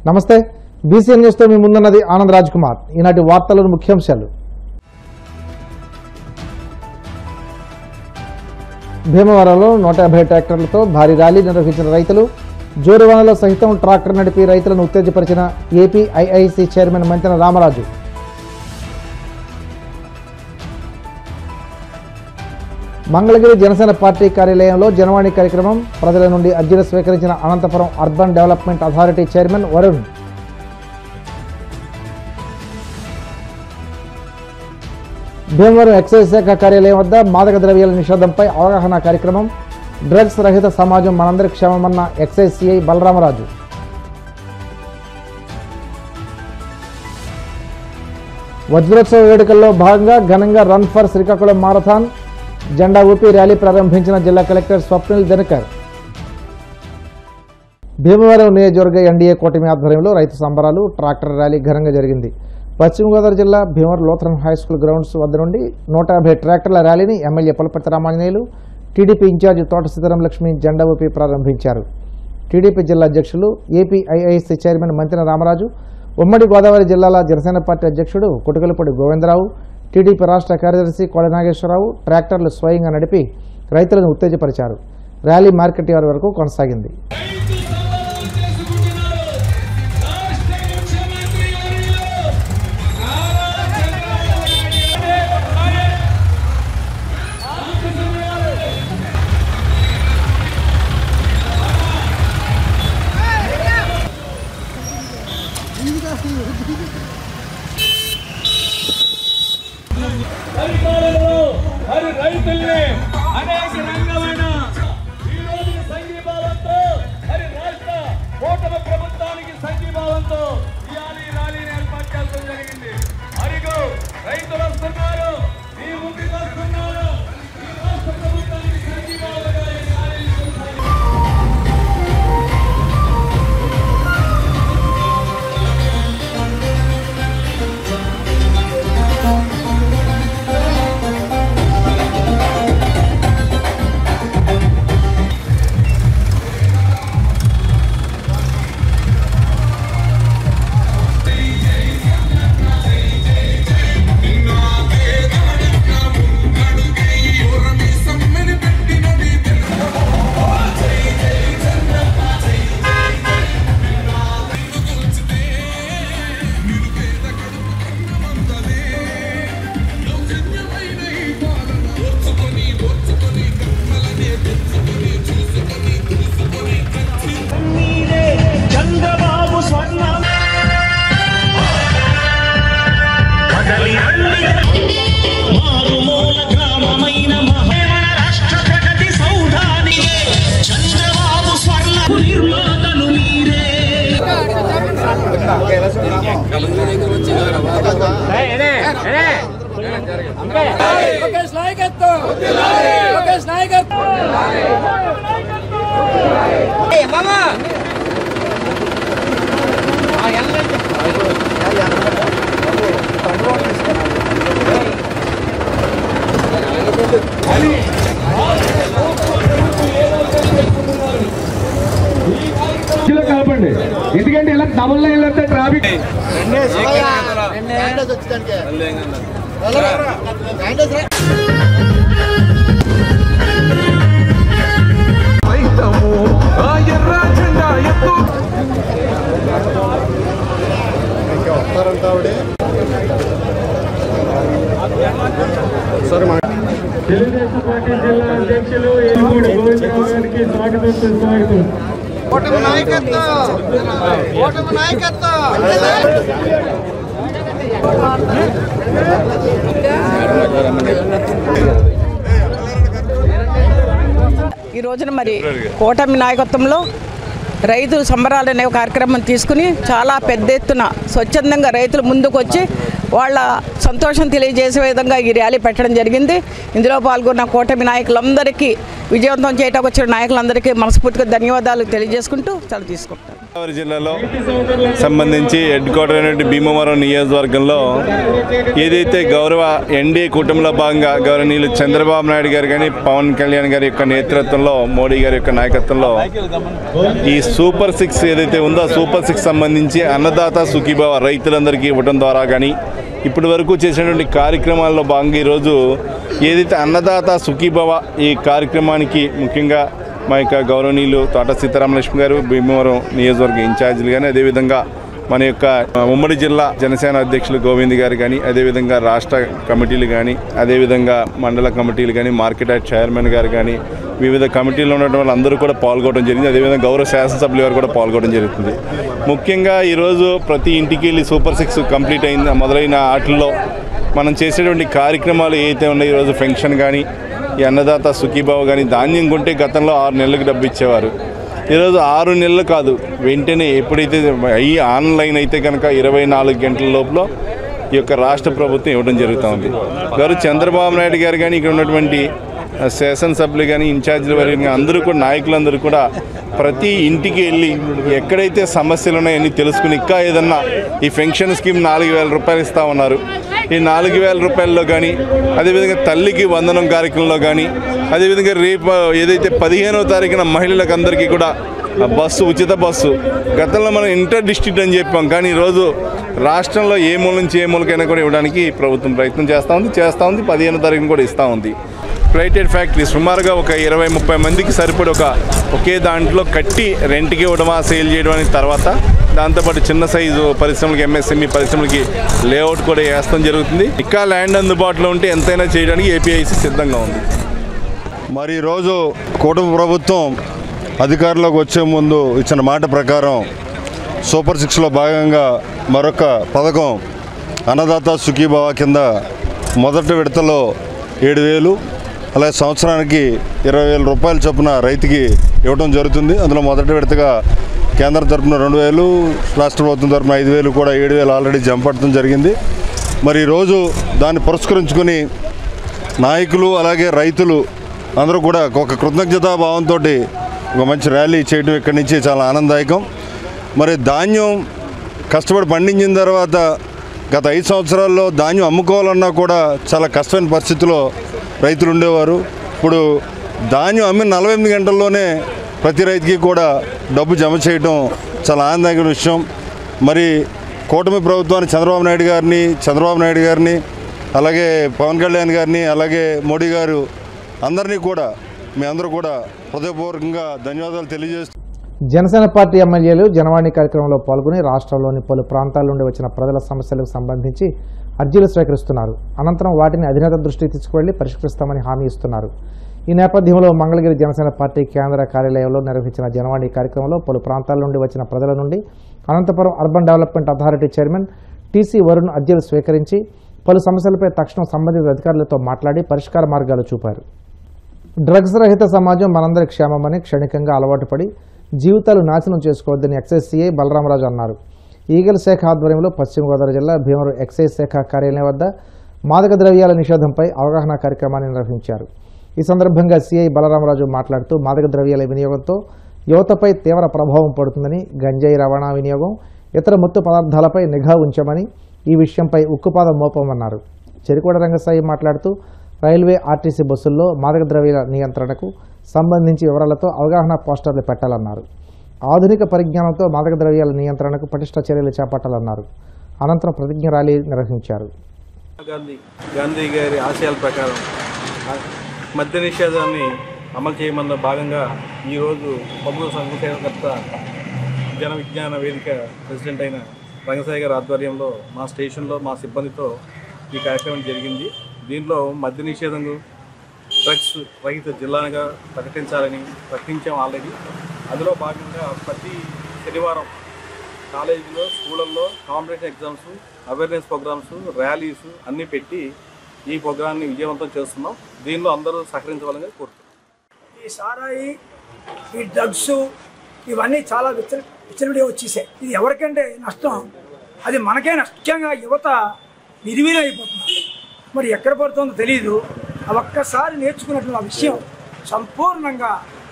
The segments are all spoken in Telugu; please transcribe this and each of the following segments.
నమస్తే బీసీఎన్ న్యూస్ తో మీ ముందున్నది ఆనంద్ రాజ్ కుమార్. ఈనాటి వార్తలను ముఖ్యాంశాలు. భీమవరంలో 150 ట్రాక్టర్లతో భారీ ర్యాలీ నిర్వహించిన రైతులు, జోరువానలో సహితం ట్రాక్టర్ నడిపి రైతులను ఉత్తేజపరిచిన APIIC chairman Mantena Ramaraju. Mangalagiri Janasena party కార్యాలయంలో జనవాణి కార్యక్రమం, ప్రజల నుండి అర్జీలు స్వీకరించిన Anantapur urban development authority chairman Varun. Bhimavaram excise శాఖ కార్యాలయం వద్ద మాదక ద్రవ్యాల నిషేధంపై అవగాహన కార్యక్రమం, డ్రగ్స్ రహిత సమాజం మనందరి క్షేమమన్న ఎక్సైజ్ సిఐ బలరామరాజు. వజ్రోత్సవ వేడుకల్లో భాగంగా ఘనంగా రన్ ఫర్ శ్రీకాకుళం మారథాన్, జెండా ఊపి ర్యాలీ ప్రారంభించిన జిల్లా కలెక్టర్ స్వప్నిల్ దినకర్. భీమవరం నియోజకవర్గ ఎన్డీఏ కూటమి ఆధ్వర్యంలో రైతు సంబరాలు, ట్రాక్టర్ ర్యాలీ ఘనంగా జరిగింది. పశ్చిమ గోదావరి జిల్లా Bhimavaram Lutheran high school grounds వద్ద నుండి 150 ట్రాక్టర్ల ర్యాలీని MLA Pulaparthi Ramanjaneyulu, TDP incharge Thota Seetharam Lakshmi జెండా ఊపి ప్రారంభించారు. టీడీపీ జిల్లా అధ్యక్షులు, ఏపీఐఐసి చైర్మన్ మంతెన రామరాజు, ఉమ్మడి గోదావరి జిల్లాల జనసేన పార్టీ అధ్యక్షుడు కొటుకలపూడి గోవిందరావు, టీడీపీ రాష్ట్ర కార్యదర్శి కోడి నాగేశ్వరరావు ట్రాక్టర్లు స్వయంగా నడిపి రైతులను ఉత్తేజపరిచారు. ర్యాలీ మార్కెట్ యార్డ్ వరకు కొనసాగింది. అనేక రంగమైన ఈ రోజు సంఘీభావంతో రాష్ట్ర కూటమి ప్రభుత్వానికి సంఘీభావంతో ఇయాలి ర్యాలీని ఏర్పాటు చేయడం జరిగింది. అరిగో రైతులు వస్తున్నారు, మీ ముందుకు వస్తున్నారు. ఈ రాష్ట్ర ప్రభుత్వానికి సంఘీభావంగా ఈ ర్యాలీని కలపండి. ఎందుకంటే ఇలా డబుల్ లైన్ వెళ్తే ట్రాఫిక్ తెలుగుదేశం పార్టీ జిల్లా అధ్యక్షులు ఏలూరు గోవిందరావు గారికి స్వాగతం సుస్వాగతం. ఈ రోజున మరి కూటమి నాయకత్వంలో రైతు సంబరాలు అనే కార్యక్రమం తీసుకుని చాలా పెద్ద ఎత్తున స్వచ్ఛందంగా రైతులు ముందుకు వచ్చి వాళ్ళ సంతోషం తెలియజేసే విధంగా ఈ ర్యాలీ పెట్టడం జరిగింది. ఇందులో పాల్గొన్న కూటమి నాయకులందరికీ, విజయవంతం చేయడానికి వచ్చిన నాయకులందరికీ మనస్ఫూర్తిగా ధన్యవాదాలు తెలియజేసుకుంటూ సెలవు తీసుకుంటాను. గోదావరి జిల్లాలో సంబంధించి హెడ్ క్వార్టర్ అయినటువంటి భీమవరం నియోజకవర్గంలో ఏదైతే గౌరవ ఎన్డీఏ కూటమిలో భాగంగా గౌరవనీయులు చంద్రబాబు నాయుడు గారు కానీ పవన్ కళ్యాణ్ గారి యొక్క నేతృత్వంలో మోడీ గారి యొక్క నాయకత్వంలో ఈ సూపర్ 6 ఏదైతే ఉందో సూపర్ 6 సంబంధించి అన్నదాత సుఖీభవ రైతులందరికీ ఇవ్వడం ద్వారా కానీ ఇప్పటి వరకు చేసినటువంటి కార్యక్రమాల్లో భాగంగా ఈరోజు ఏదైతే అన్నదాత సుఖీభవ ఈ కార్యక్రమానికి ముఖ్యంగా మా యొక్క గౌరవనీయులు తోట సీతారామలక్ష్మి గారు భీమవరం నియోజకవర్గ ఇన్ఛార్జీలు కానీ అదేవిధంగా మన యొక్క ఉమ్మడి జిల్లా జనసేన అధ్యక్షులు గోవింద్ గారు కానీ అదేవిధంగా రాష్ట్ర కమిటీలు కానీ అదేవిధంగా మండల కమిటీలు కానీ మార్కెట్ యార్డ్ చైర్మన్ గారు కానీ వివిధ కమిటీల్లో ఉన్నటువంటి వాళ్ళందరూ కూడా పాల్గొనడం జరిగింది. అదేవిధంగా గౌరవ శాసనసభ్యులు గారు కూడా పాల్గొనడం జరుగుతుంది. ముఖ్యంగా ఈరోజు ప్రతి ఇంటికి వెళ్ళి సూపర్ 6 కంప్లీట్ అయింది మొదలైన వాటిల్లో మనం చేసేటువంటి కార్యక్రమాలు ఏవైతే ఉన్నాయో ఈరోజు పెన్షన్ కానీ ఈ అన్నదాత సుఖీభావ కానీ ధాన్యం కొంటే గతంలో 6 నెలలకు డబ్బు ఇచ్చేవారు. ఈరోజు 6 నెలలు కాదు, వెంటనే ఎప్పుడైతే ఈ ఆన్లైన్ అయితే కనుక 24 గంటల లోపల ఈ యొక్క రాష్ట్ర ప్రభుత్వం ఇవ్వడం జరుగుతూ ఉంది. గౌరవ చంద్రబాబు నాయుడు గారు కానీ ఇక్కడ ఉన్నటువంటి శాసనసభ్యులు కానీ ఇన్ఛార్జీలు వారి అందరూ కూడా నాయకులందరూ కూడా ప్రతి ఇంటికి వెళ్ళి ఎక్కడైతే సమస్యలు ఉన్నాయని తెలుసుకుని ఇంకా ఏదన్నా ఈ పెన్షన్ స్కీమ్ 4,000 రూపాయలు ఇస్తూ ఉన్నారు. ఈ 4,000 రూపాయల్లో కానీ అదేవిధంగా తల్లికి వందనం కార్యక్రమంలో కానీ అదేవిధంగా రేపు ఏదైతే 15వ తారీఖున మహిళలకు అందరికీ కూడా బస్సు ఉచిత బస్సు గతంలో మనం ఇంటర్ డిస్ట్రిక్ట్ అని చెప్పాం, కానీ ఈరోజు రాష్ట్రంలో ఏ మూల నుంచి ఏ మూలకైనా కూడా ఇవ్వడానికి ప్రభుత్వం ప్రయత్నం చేస్తూ ఉంది. 15వ తారీఖున కూడా ఇస్తూ ఉంది. ప్రైవేట్ ఫ్యాక్టరీ సుమారుగా ఒక 20-30 మందికి సరిపడి ఒకే దాంట్లో కట్టి రెంట్కి ఇవ్వడమా సేల్ చేయడం తర్వాత దాంతోపాటు చిన్న సైజు పరిశ్రమలకి ఎంఎస్ఎంఈ పరిశ్రమలకి లేఅవుట్ కూడా వేస్తాం జరుగుతుంది. ఇంకా ల్యాండ్ అందుబాటులో ఉంటే ఎంతైనా చేయడానికి ఏపీఐసి సిద్ధంగా ఉంది. మరి ఈరోజు కూటమి ప్రభుత్వం అధికారంలోకి వచ్చే ముందు ఇచ్చిన మాట ప్రకారం సూపర్ 6లో భాగంగా మరొక పథకం అన్నదాత సుఖీభావ కింద మొదటి విడతలో 7,000 అలాగే సంవత్సరానికి 20,000 రూపాయల చొప్పున రైతుకి ఇవ్వడం జరుగుతుంది. అందులో మొదటి విడతగా కేంద్రం తరఫున 2,000, రాష్ట్ర ప్రభుత్వం తరఫున 5,000 కూడా 7,000 ఆల్రెడీ జమ పడటం జరిగింది. మరి ఈరోజు దాన్ని పురస్కరించుకొని నాయకులు అలాగే రైతులు అందరూ కూడా ఒక కృతజ్ఞతా భావంతో ఒక మంచి ర్యాలీ చేయడం ఇక్కడి నుంచి చాలా ఆనందదాయకం. మరి ధాన్యం కష్టపడి పండించిన తర్వాత గత 5 సంవత్సరాల్లో ధాన్యం అమ్ముకోవాలన్నా కూడా చాలా కష్టమైన పరిస్థితిలో రైతులు ఉండేవారు. ఇప్పుడు ధాన్యం అమ్మిన 48 గంటల్లోనే ప్రతి రైతుకి కూడా డబ్బు జమ చేయడం చాలా ఆనందకరమైన విషయం. మరి కూటమి ప్రభుత్వాన్ని చంద్రబాబు నాయుడు గారిని అలాగే పవన్ కళ్యాణ్ గారిని అలాగే మోడీ గారు అందరినీ కూడా మీ అందరూ కూడా హృదయపూర్వకంగా ధన్యవాదాలు తెలియజేస్తూ జనసేన పార్టీ ఎమ్మెల్యేలు జనవాణి కార్యక్రమంలో పాల్గొని రాష్ట్రంలోని పలు ప్రాంతాల నుండి వచ్చిన ప్రజల సమస్యలకు సంబంధించి అర్జీలు స్వీకరిస్తున్నారు. అనంతరం వాటిని అధినేత దృష్టికి తీసుకువెళ్లి పరిష్కరిస్తామని హామీ ఇస్తున్నారు. ఈ నేపథ్యంలో మంగళగిరి జనసేన పార్టీ కేంద్ర కార్యాలయంలో నిర్వహించిన జనవాణి కార్యక్రమంలో పలు ప్రాంతాల నుండి వచ్చిన ప్రజల నుండి Anantapuram urban development authority chairman TC Varun అర్జీలు స్వీకరించి పలు సమస్యలపై తక్షణం సంబంధిత అధికారులతో మాట్లాడి పరిష్కార మార్గాలు చూపారు. డ్రగ్స్ రహిత సమాజం మనందరి క్షేమమని, క్షణికంగా అలవాటు పడి జీవితాలు నాశనం చేసుకోవద్దని ఎక్సైజ్ సీఐ బలరామరాజు అన్నారు. ఈగల్ శాఖ ఆధ్వర్యంలో పశ్చిమ గోదావరి జిల్లా భీమవరం ఎక్సైజ్ శాఖ కార్యాలయం వద్ద మాదక ద్రవ్యాల నిషేధంపై అవగాహన కార్యక్రమాన్ని నిర్వహించారు. ఈ సందర్భంగా సీఐ బలరామరాజు మాట్లాడుతూ మాదక ద్రవ్యాల వినియోగంతో యువతపై తీవ్ర ప్రభావం పడుతుందని, గంజాయి రవాణా వినియోగం, ఇతర మత్తు పదార్థాలపై నిఘా ఉంచామని, ఈ విషయంపై ఉక్కుపాదం మోపమన్నారు. చెరుకోడ రంగసాయి మాట్లాడుతూ రైల్వే, ఆర్టీసీ బస్సుల్లో మాదక ద్రవ్యాల నియంత్రణకు సంబంధించి వివరాలతో అవగాహన పోస్టర్లు పెట్టాలన్నారు. ఆధునిక పరిజ్ఞానంతో మాదక ద్రవ్యాల నియంత్రణకు పటిష్ట చర్యలు చేపట్టాలన్నారు. అనంతరం ప్రతిజ్ఞ ర్యాలీ నిర్వహించారు. గాంధీ గారి ఆశయాల ప్రకారం మద్య నిషేధాన్ని అమలు చేయమన్న భాగంగా ఈరోజు పబ్లిక్ సంఘసేవకర్త జన విజ్ఞాన వేదిక ప్రెసిడెంట్ అయిన రంగసాయి గారి ఆధ్వర్యంలో మా స్టేషన్లో మా సిబ్బందితో ఈ కార్యక్రమం జరిగింది. దీంట్లో మద్య నిషేధం, డ్రగ్స్ రహిత జిల్లాగా ప్రకటించాం ఆల్రెడీ. అందులో భాగంగా ప్రతి శనివారం కాలేజీలో, స్కూళ్ళల్లో competition exams, awareness programmes, rallies అన్నీ పెట్టి ఈ ప్రోగ్రాన్ని విజయవంతం చేస్తున్నాం. దీనిలో అందరూ సహకరించవాలని కోరుతున్నాం. ఈ సారాయి, ఈ డ్రగ్స్ ఇవన్నీ చాలా విచ్చలవిడిగా వచ్చేసాయి. ఇది ఎవరికంటే నష్టం, అది మనకే ముఖ్యంగా యువత నిర్వీర్యం అయిపోతున్నారు. మరి ఎక్కడ పడుతుందో తెలియదు. ఒక్కసారి నేర్చుకున్నటువంటి ఆ విషయం సంపూర్ణంగా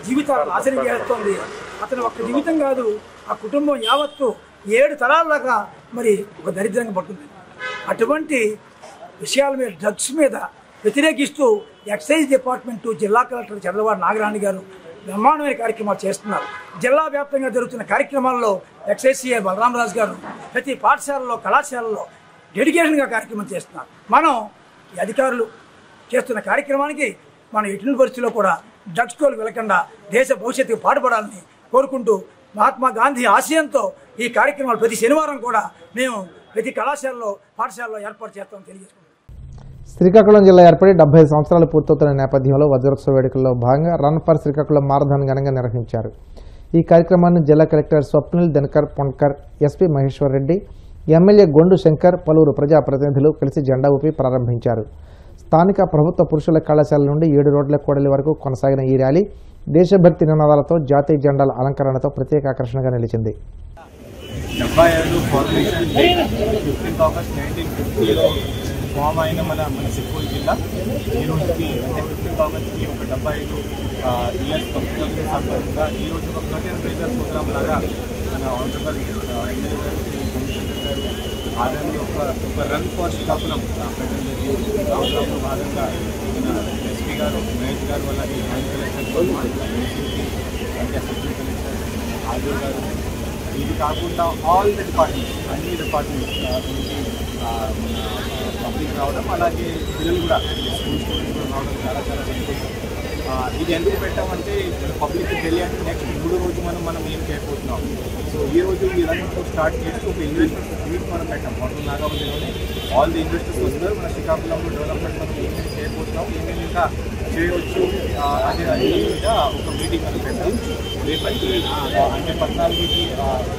జీవితాలు నాశనం చేస్తుంది. అతను ఒక్క జీవితం కాదు, ఆ కుటుంబం యావత్తు 7 తరాల దాకా మరి ఒక దరిద్రంగా పడుతుంది. అటువంటి విషయాల మీద, డ్రగ్స్ మీద వ్యతిరేకిస్తూ ఎక్సైజ్ డిపార్ట్మెంటు, జిల్లా కలెక్టర్ చంద్రబాబు నాగరాణి గారు బ్రహ్మాండమైన కార్యక్రమాలు చేస్తున్నారు. జిల్లా వ్యాప్తంగా జరుగుతున్న కార్యక్రమాల్లో ఎక్సైజ్ సిఐ బలరామరాజు గారు ప్రతి పాఠశాలలో, కళాశాలలో డెడికేషన్గా కార్యక్రమం చేస్తున్నారు. మనం ఈ అధికారులు చేస్తున్న కార్యక్రమానికి మనం ఎటువంటి పరిస్థితుల్లో కూడా డ్రగ్స్ కోలు వెళ్లకుండా దేశ భవిష్యత్తుకు పాటుపడాలని కోరుకుంటూ మహాత్మా గాంధీ ఆశయంతో ఈ కార్యక్రమాలు ప్రతి శనివారం కూడా మేము ప్రతి కళాశాలలో, పాఠశాలలో ఏర్పాటు చేస్తామని తెలియజేసుకుంటాం. శ్రీకాకుళం జిల్లా ఏర్పడి 75 సంవత్సరాలు పూర్తవుతున్న నేపథ్యంలో వజ్రోత్సవ వేడుకల్లో భాగంగా రన్ ఫర్ శ్రీకాకుళం మారథాన్ ఘనంగా నిర్వహించారు. ఈ కార్యక్రమాన్ని జిల్లా collector Swapnil Dinakar Ponkar, SP Maheshwar Reddy, MLA Gondu Shankar, పలువురు ప్రజాప్రతినిధులు కలిసి జెండా ఊపి ప్రారంభించారు. స్థానిక ప్రభుత్వ పురుషుల కళాశాల నుండి 7 రోడ్ల కూడలి వరకు కొనసాగిన ఈ ర్యాలీ దేశభక్తి నినాదాలతో, జాతీయ జెండాల అలంకరణతో ప్రత్యేక ఆకర్షణగా నిలిచింది. 75 ఫార్మేషన్ 15 ఆగస్ట్ 1950లో ఫామ్ అయిన మన సిక్కోలు జిల్లా ఈ రోజుకి అంటే 15 ఆగస్ట్కి ఒక 75 ఇయర్స్ కంప్లీట్ సందర్భంగా ఈ రోజు ఒక కల్చరల్ ప్రైజర్ ప్రోగ్రామ్ లాగా మన ఆనరబుల్ ఎమ్మెల్యే గారు ఆదాయంలో ఒక రన్ ఫర్ శ్రీకాకుళం పెట్టడం జరిగింది. ప్రోగ్రాంలో భాగంగా మన ఎస్పీ గారు, మహేష్ గారు, అలాగే జాయింట్ కలెక్టర్ అంటే అసిస్టెంట్ కలెక్టర్ ఆదిల్ గారు, ఇది కాకుండా ఆల్ ది డిపార్ట్మెంట్స్, అన్ని డిపార్ట్మెంట్స్ నుంచి పబ్లిక్ రావడం, అలాగే పిల్లలు కూడా స్కూల్ స్టూడెంట్స్ కూడా రావడం చాలా సంతోషం. ఇది ఎందుకు పెట్టామంటే పబ్లిక్కి తెలియాలి నెక్స్ట్ 3 రోజు మనం ఏం చేయబోతున్నాం. సో ఈ రోజు ఈ రన్నింగ్ స్టార్ట్ చేస్తూ ఒక ఇన్వెస్టర్స్ మీట్ మనం పెట్టాం. మొత్తం నాగావళిలోనే ఆల్ ది ఇన్వెస్టర్స్ వస్తారు. మన శ్రీకాకుళంలో డెవలప్మెంట్ మనం ఏమేమి చేయబోతున్నాం, ఏమేమి ఇంకా చేయవచ్చు అదే మీద ఒక మీటింగ్ మనం పెట్టాం. రేపటి అంటే 14కి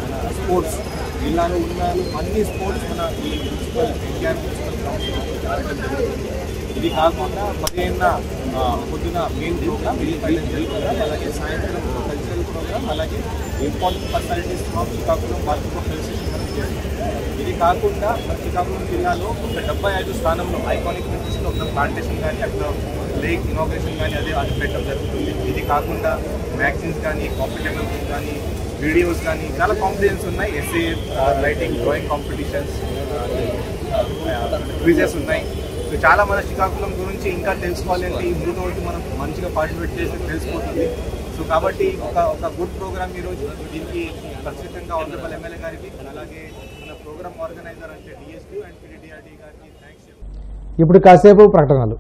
మన స్పోర్ట్స్ జిల్లాలో ఉన్న అన్ని స్పోర్ట్స్ మన ఈ మున్సిపల్ ఎన్టీఆర్ మున్సిపల్ గ్రౌండ్స్లో జరగడం జరుగుతుంది. ఇది కాకుండా 15న పొద్దున మెయిన్ ప్రోగ్రామ్, ప్రోగ్రామ్, అలాగే సాయంత్రం కల్చరల్ ప్రోగ్రామ్, అలాగే ఇంపార్టెంట్ పర్సనాలిటీస్ ఫ్రమ్ శ్రీకాకుళం వాళ్ళతో సెలబ్రేషన్ మనం చేస్తాం. ఇది కాకుండా మన శ్రీకాకుళం జిల్లాలో ఒక 75 స్థానంలో ఐకానిక్ ప్లేసెస్లో ఒక ప్లాంటేషన్ కానీ, అక్కడ లేక్ ఇనాగ్రేషన్ కానీ అది పెట్టడం జరుగుతుంది. ఇది కాకుండా మ్యాగజైన్స్ కానీ, కాంపిటేటివ్స్ కానీ, వీడియోస్ కానీ చాలా కాంపిటీషన్స్ ఉన్నాయి. Essay writing, drawing competitions, quizzes ఉన్నాయి. సో చాలా మన శ్రీకాకుళం గురించి ఇంకా తెలుసుకోవాలంటే ఈ 3 రోజు మనం మంచిగా పార్టిసిపేట్ చేసి తెలిసిపోతుంది. సో కాబట్టి ఒక గుడ్ ప్రోగ్రామ్ ఈరోజు. దీనికి ఖచ్చితంగా ఆనరబుల్ ఎమ్మెల్యే గారికి, అలాగే మన ప్రోగ్రామ్ ఆర్గనైజర్ అంటే డిఎస్పీ అండ్ పిడిఆర్డి గారికి థ్యాంక్స్. ఇప్పుడు కాసేపు ప్రకటనలు.